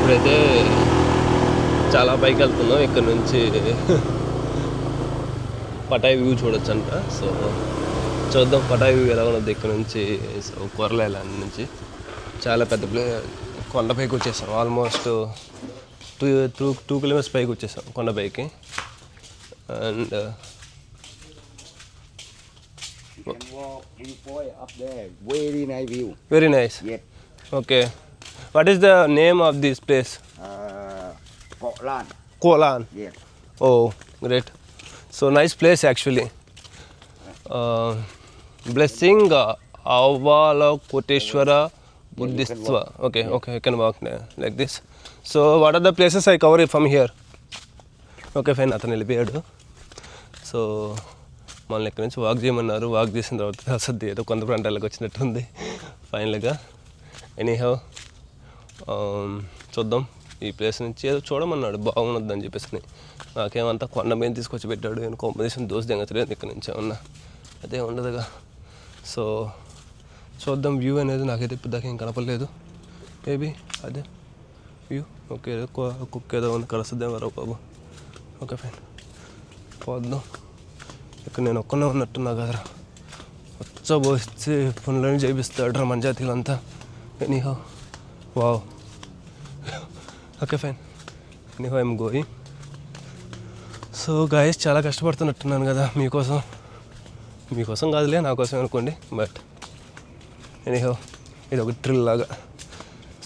ఇప్పుడైతే చాలా పైకి వెళ్తున్నాం. ఇక్కడ నుంచి పటాయి వ్యూ చూడొచ్చు అంట. సో చూద్దాం పటాయి వ్యూ ఎలా ఉన్నది ఇక్కడ నుంచి. సో కొరల ఐలాండ్ నుంచి చాలా పెద్ద కొండపైకి వచ్చేసాం. ఆల్మోస్ట్ 2 kilometers పైకి వచ్చేసాం కొండపైకి. And very nice. Okay, what is the name of this place? Kolan. Yes. Oh, great. So nice place actually. Blessing Avalokoteshwara Buddhist. Okay, I can walk there like this. So what are the places I cover from here? Okay, fine. అతను వెళ్ళిపోయాడు. So మనల్ని ఇక్కడ నుంచి walk చేయమన్నారు. Walk చేసిన తర్వాత అసలు ఏదో కొంత ప్రాంతాలకు వచ్చినట్టుంది ఫైనల్గా. ఎనీహౌ చూద్దాం. ఈ ప్లేస్ నుంచి ఏదో చూడమన్నాడు, బాగున్నది అని చెప్పేసి. నాకేమంతా కొండ మీద తీసుకొచ్చి పెట్టాడు. నేను కాంపిటీషన్ దోశ దింగలేదు ఇక్కడ నుంచి ఏమన్నా, అదే ఉండదుగా. సో చూద్దాం. వ్యూ అనేది నాకైతే పెద్దగా ఏం కనపడలేదు. మేబీ అదే వ్యూ. ఓకే, కుక్క ఏదో ఉంది, కలుస్తుందేమో బాబు. Okay fine, పోద్దాం. ఇక్కడ నేను ఒక్కనే ఉన్నట్టున్నా కదరా. వచ్చి పనులని చేపిస్తాడు మన జాతీయులు అంతా. Anyhow wow. Okay fine, anyhow I'm going. So guys చాలా కష్టపడుతున్నట్టున్నాను కదా మీకోసం కాదులే, నా కోసం అనుకోండి. బట్ ఎనీహౌ ఇది ఒక థ్రిల్ లాగా.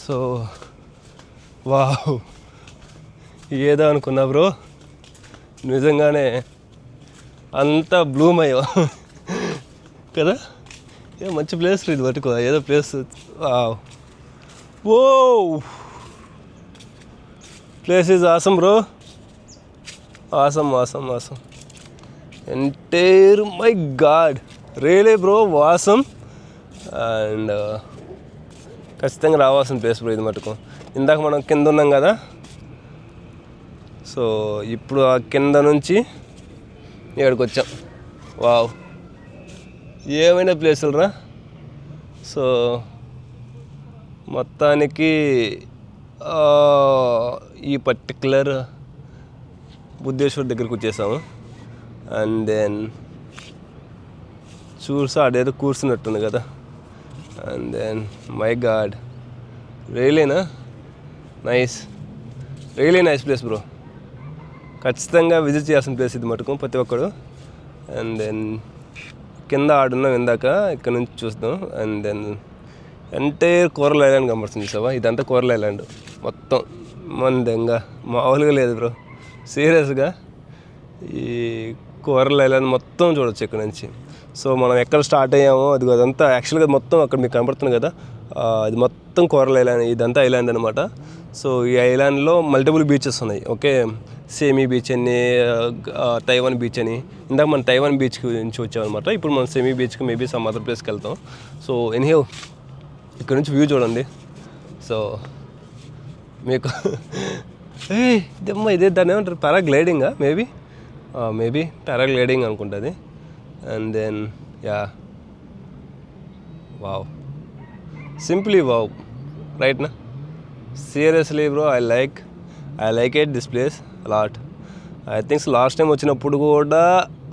సో వావ్, ఏదో అనుకున్నా బ్రో, నిజంగానే అంతా బ్లూమ్ అయ్యో కదా. ఏ మంచి ప్లేస్ ఇది, పట్టుకో ఏదో place. Wow, oh place is awesome bro. Awesome entire my god, really bro awesome. And ఖచ్చితంగా రావాల్సిన ప్లేస్ బ్రో ఇది మటుకు. ఇందాక మనం కింద ఉన్నాం కదా, సో ఇప్పుడు ఆ కింద నుంచి ఇక్కడికి వచ్చాం. వావ్, ఏమైనా ప్లేసులు రా. సో మొత్తానికి ఈ పర్టిక్యులర్ బుద్ధేశ్వర్ దగ్గరికి వచ్చేసాము. అండ్ దెన్ అదేదో కూర్చున్నట్టుంది కదా. And then my god, really nice place bro. ఖచ్చితంగా విజిట్ చేయాల్సిన ప్లేస్ ఇది మటుకు ప్రతి ఒక్కడు. అండ్ దెన్ కింద ఆడున్నాం ఇందాక, ఇక్కడ నుంచి చూస్తాం. And then entire coral island కనబడుతుంది చూసావా. ఇదంతా కోరల్ ఐలాండ్ మొత్తం. మందంగా మామూలుగా లేదు బ్రో, సీరియస్గా. ఈ కోరల్ ఐలాండ్ మొత్తం చూడొచ్చు ఇక్కడ నుంచి. సో మనం ఎక్కడ స్టార్ట్ అయ్యామో అది అదంతా యాక్చువల్గా మొత్తం అక్కడ మీకు కనబడుతుంది కదా, అది మొత్తం కోరల్ ఐలాండ్. ఇదంతా ఐలాండ్ అనమాట. సో ఈ ఐలాండ్లో మల్టిపుల్ బీచెస్ ఉన్నాయి. ఓకే, సేమీ బీచ్ అని, తైవాన్ బీచ్ అని. ఇందాక మనం తైవాన్ బీచ్ నుంచి వచ్చామన్నమాట. ఇప్పుడు మనం సేమీ బీచ్కి మేబీ సమ్ అదర్ ప్లేస్కి వెళ్తాం. సో ఎనీహౌ ఇక్కడ నుంచి వ్యూ చూడండి. సో మీకు ఇదే దాన్ని ఏమంటారు, పారాగ్లైడింగా మేబీ పారాగ్లైడింగ్ అనుకుంటుంది. And then yeah, wow, simply wow, right నా. Seriously bro, I like it this place lot. I thinks last time వచ్చినప్పుడు కూడా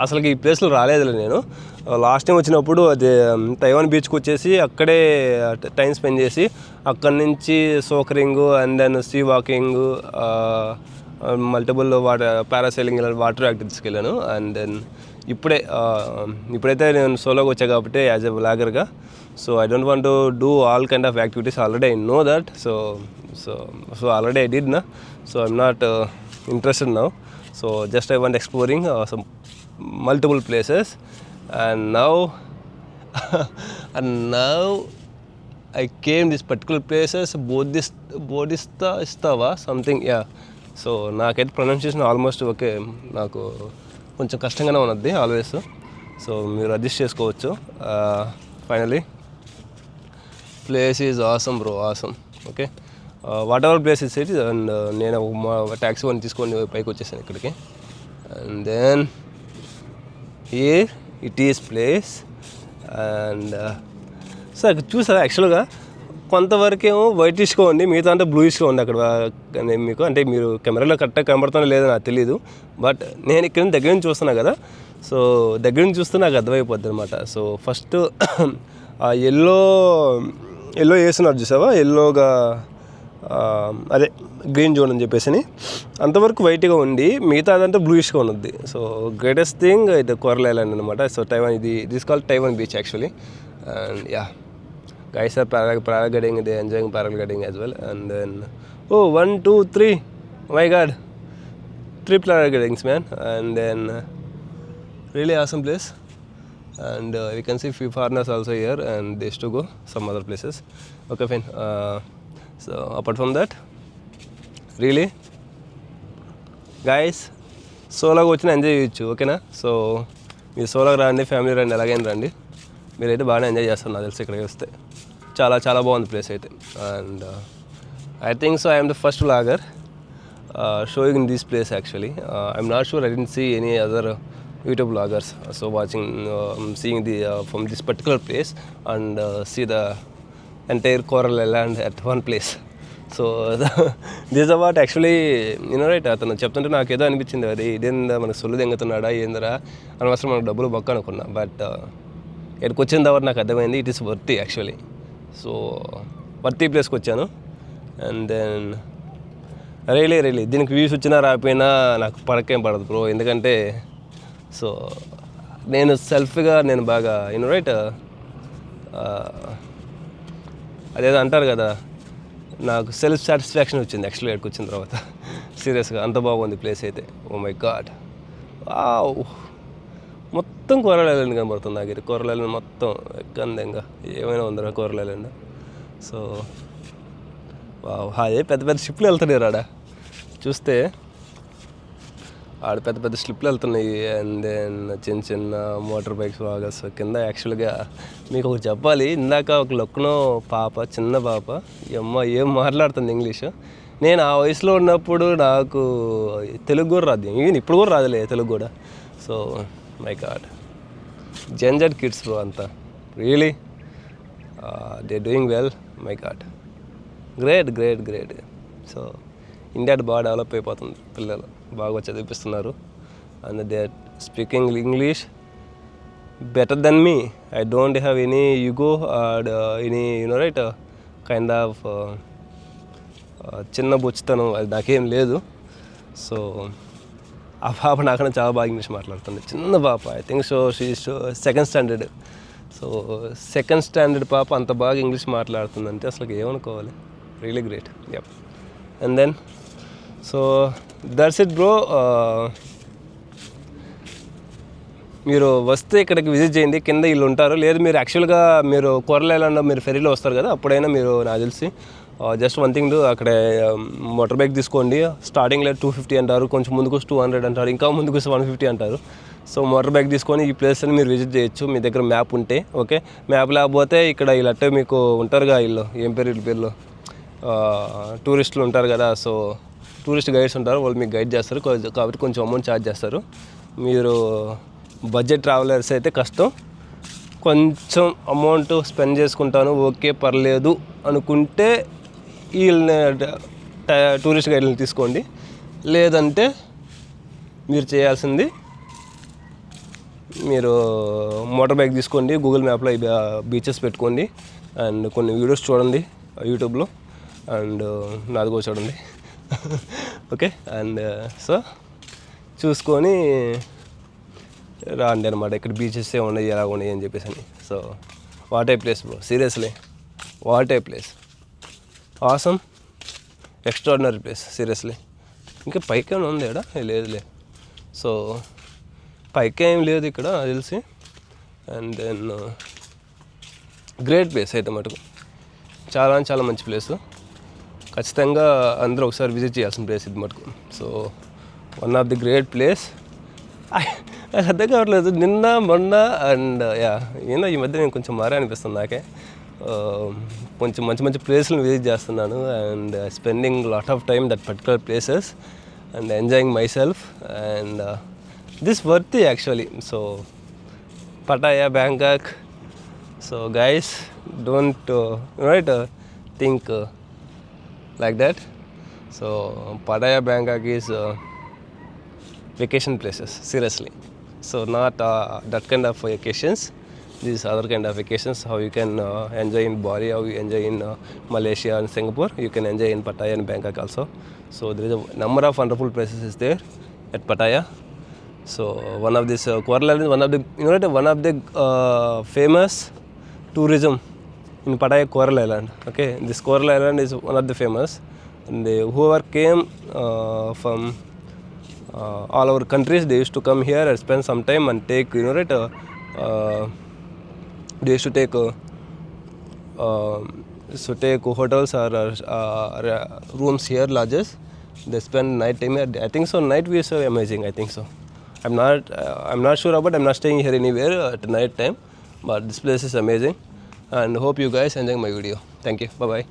అసలుకి ఈ ప్లేస్లో రాలేదులే నేను. లాస్ట్ టైం వచ్చినప్పుడు అది తైవాన్ బీచ్కి వచ్చేసి అక్కడే టైం స్పెండ్ చేసి అక్కడి నుంచి సోకరింగ్ and then sea walking, multiple parasailing, ఇలా వాటర్ యాక్టివిటీస్కి వెళ్ళాను. అండ్ దెన్ ఇప్పుడైతే నేను సోలోగా వచ్చా కాబట్టి యాజ్ ఎ బ్లాగర్గా. So I don't want to do all kind of activities. Already I know that. So already I did నా. So I'm not interested now. So just I want exploring some multiple places. And now I came this particular places, Bodhistava something, yeah. So నాకైతే pronunciation almost okay, నాకు కొంచెం కష్టంగానే ఉన్నది always. So మీరు adjust చేసుకోవచ్చు. Finally place is awesome bro, awesome. Okay, whatever place is it. And నేను taxi one తీసుకొని పైకి వచ్చేసాను ఇక్కడికి. And then here it is place. And so చూసారా యాక్చువల్గా కొంతవరకేమో వైటిష్గా ఉంది, మిగతా అంటే బ్లూయిష్గా ఉంది అక్కడ. మీకు అంటే మీరు కెమెరాలో కరెక్ట్గా కనబడుతుందో లేదో నాకు తెలియదు, బట్ నేను ఇక్కడ దగ్గర నుంచి చూస్తున్నా కదా, సో దగ్గర నుంచి చూస్తే నాకు అర్థమైపోద్ది అనమాట. సో ఫస్ట్ ఆ ఎల్లో వేస్తున్నారు చూసావా, ఎల్లోగా అదే గ్రీన్ జోన్ అని చెప్పేసి అంతవరకు వైట్గా ఉండి మిగతా అదంతా బ్లూయిష్గా ఉన్నది. సో గ్రేటెస్ట్ థింగ్ ఇది కోరల్ ఐలాండ్ అనమాట. So Taiwan, this call Taiwan beach actually. And yeah, guys are paragliding, they enjoying paragliding as well. And then 1 2 3, oh my god, 3 paraglidings, man. And then really awesome place. And we can see few foreigners also here, and they used to go some other places. Okay, fine. So apart from that, really guys, సోలోగా వచ్చిన enjoy చేయొచ్చు, ఓకేనా. So మీరు సోలోగా రండి, family రండి, ఎలాగైనా రండి, మీరైతే బాగానే ఎంజాయ్ చేస్తారు నాకు తెలిసి ఇక్కడికి వస్తే. చాలా చాలా బాగుంది ప్లేస్ అయితే. And I think so I'm the first vlogger showing in this place actually. I'm not sure, I didn't see any other YouTube vloggers. So seeing the from this particular place and see the entire coral island at one place. So this అవాట్ actually right, అతను చెప్తుంటే నాకు ఏదో అనిపించింది, అది ఇదేందా మనకు సొల్లు దెంగుతున్నాడా ఏందరా, అనవసరం మనకు డబ్బులు బొక్క అనుకున్నా. బట్ ఇక్కడికి వచ్చిన తర్వాత నాకు అర్థమైంది it is worthy actually. So worthy ప్లేస్కి వచ్చాను. అండ్ దెన్ రియలీ దీనికి వ్యూస్ వచ్చినా రాకపోయినా నాకు పడకేం పడదు బ్రో, ఎందుకంటే సో నేను సెల్ఫ్గా నేను బాగా రైట్, అదేదో అంటారు కదా, నాకు సెల్ఫ్ సాటిస్ఫాక్షన్ వచ్చింది యాక్చువల్లీ ఇక్కడికి వచ్చిన తర్వాత. సీరియస్గా అంత బాగుంది ప్లేస్ అయితే. ఓ మై గాడ్, మొత్తం కోరల్ ఐలాండ్ కనబడుతుంది నాకు. ఇది కోరల్ ఐలాండ్ మొత్తం ఎక్కందంగా ఏమైనా ఉందరా కోరల్ ఐలాండ్. సో అదే పెద్ద పెద్ద షిప్లు వెళ్తున్నాయి ఆడ, చూస్తే ఆడ పెద్ద పెద్ద స్లిప్లు వెళ్తున్నాయి. అండ్ దెన్ చిన్న చిన్న మోటార్ బైక్స్ బాగా. సో కింద యాక్చువల్గా మీకు ఒకటి చెప్పాలి, ఇందాక ఒక లక్నో పాప, చిన్న పాప, ఈ అమ్మ ఏం మాట్లాడుతుంది ఇంగ్లీషు. నేను ఆ వయసులో ఉన్నప్పుడు నాకు తెలుగు కూడా రాదు, ఈవెన్ ఇప్పుడు కూడా రాదులే తెలుగు కూడా. So my god, gen Z kids bro అంతా, really they doing well. My god, great. So India బాగా డెవలప్ అయిపోతుంది, పిల్లలు బాగా చదివిపిస్తున్నారు. And they are speaking English better than me. I don't have any ego or any right kind of చిన్న బుచ్చితనం, అది నాకేం లేదు. సో ఆ పాప నాకన్నా చాలా బాగా ఇంగ్లీష్ మాట్లాడుతుంది, చిన్న పాప. I think so she second standard. So second standard పాప అంత బాగా ఇంగ్లీష్ మాట్లాడుతుందంటే అసలు ఏమనుకోవాలి, really great. Yup. And then so that's it bro. మీరు వస్తే ఇక్కడికి విజిట్ చేయండి, కింద వీళ్ళు ఉంటారు. లేదు మీరు యాక్చువల్గా మీరు కోరల్ ఐలాండ్ మీరు ఫెరీలో వస్తారు కదా, అప్పుడైనా మీరు నాకు తెలిసి జస్ట్ వన్ థింగ్, అక్కడ మోటార్ బైక్ తీసుకోండి. స్టార్టింగ్లో 250 అంటారు, కొంచెం ముందుకు 200 అంటారు, ఇంకా ముందుకు 150 అంటారు. సో మోటార్ బైక్ తీసుకొని ఈ ప్లేస్ని మీరు విజిట్ చేయొచ్చు, మీ దగ్గర మ్యాప్ ఉంటే. ఓకే, మ్యాప్ లేకపోతే ఇక్కడ వీళ్ళట్టే మీకు ఉంటారుగా, వీళ్ళు ఏం పేర్లు టూరిస్టులు ఉంటారు కదా. సో టూరిస్ట్ గైడ్స్ ఉంటారు, వాళ్ళు మీకు గైడ్ చేస్తారు, కాబట్టి కొంచెం అమౌంట్ ఛార్జ్ చేస్తారు. మీరు బడ్జెట్ ట్రావెలర్స్ అయితే కష్టం, కొంచెం అమౌంట్ స్పెండ్ చేసుకుంటాను ఓకే పర్లేదు అనుకుంటే వీళ్ళని టూరిస్ట్ గైడ్లను తీసుకోండి. లేదంటే మీరు చేయాల్సింది మీరు మోటార్ బైక్ తీసుకోండి, గూగుల్ మ్యాప్లో బీచెస్ పెట్టుకోండి, అండ్ కొన్ని వీడియోస్ చూడండి యూట్యూబ్లో, అండ్ నాది కూడా చూడండి. ఓకే, అండ్ సో చూసుకొని రాండి అనమాట. ఇక్కడ బీచెస్ ఉన్నాయి, ఎలా ఉన్నాయి అని చెప్పేసి అని. So what a place bro, seriously what a place, awesome, extraordinary place seriously. ఇంకా పైకేమైనా ఉంది ఇక్కడ, లేదులే. సో పైకేం లేదు ఇక్కడ తెలిసి. అండ్ దెన్ గ్రేట్ ప్లేస్ అయితే మటుకు, చాలా మంచి ప్లేసు, ఖచ్చితంగా అందరూ ఒకసారి విజిట్ చేయాల్సిన ప్లేస్ ఇది మటుకు. So one of the great place. నాకు అర్థం కావట్లేదు, నిన్న మొన్న అండ్ ఈ మధ్య నేను కొంచెం మారే అనిపిస్తుంది నాకే. కొంచెం మంచి ప్లేస్లను విజిట్ చేస్తున్నాను, and spending lot of time that particular places and enjoying my self, and this worthy actually. So Pattaya, Bangkok. So guys, don't write think like that. So Pattaya, Bangkok is vacation places, seriously. So not that kind of vacations. These other kind of vacations, how you can enjoy in Bali, how you enjoy in Malaysia and Singapore, you can enjoy in Pattaya and Bangkok also. So there is a number of wonderful places is there at Pattaya. So one of this Coral Island is one of the, you know, one of the famous tourism in Pattaya, Coral Island. Okay, this Coral Island is one of the famous, and whoever came from all our countries, they used to come here and spend some time and take, you know, right, they used to take take hotels or rooms here, lodges. They spend night time here. I think so. Night view is so amazing. I think so. I'm not sure about. I'm not staying here anywhere at night time, but this place is amazing, and hope you guys enjoy my video. Thank you. Bye bye.